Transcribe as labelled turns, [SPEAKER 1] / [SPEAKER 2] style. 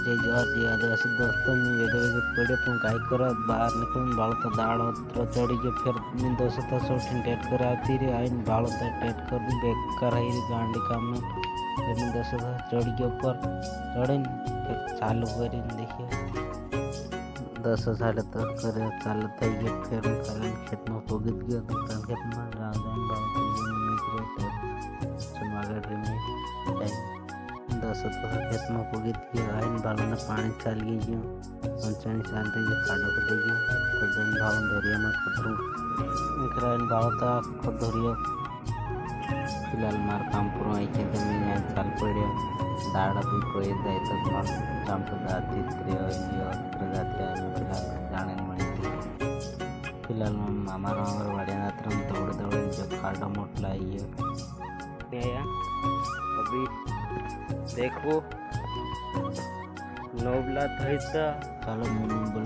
[SPEAKER 1] जय जोहार जी आदिवासी दोस्तों मी वेगळे वेगळे पडे पण काय करत बाहेर निकलून बाळतो दाड़ होत्र चढ़ी के फिर मीन दोस्त तो सोठिन टेट कर आती रे आइन बाळतो टेट कर बेकार है रे गांडी काम में फिर मीन दोस्त तो चढ़ी के ऊपर चढ़ीन फिर चालू करीन देखिए 10 साढ़े 10 करे चालू થઈ ગયો फिर કાલે ખેતમાં પોગી ગયો તો ખેતમાં રાજાન બાળતો નીકળ્યો સુનવાગઢ રે दस खेत में पोगी आइन भाव पानी चाल गई पंचाणी चाल रही खाडो को दे गया तो दिन भाव धोरिया में खतरू आइन भाव था खुद धोरिया फिलहाल मार काम पूरा आई के तो मैं यहाँ चाल पड़े दाड़ा भी कोई जाए तो भाव काम तो जाती जाते फिलहाल जाने मड़ी फिलहाल हमारा वाड़िया दौड़ दौड़ जो खाडो मोटला आई अभी देखो नोबला था चालो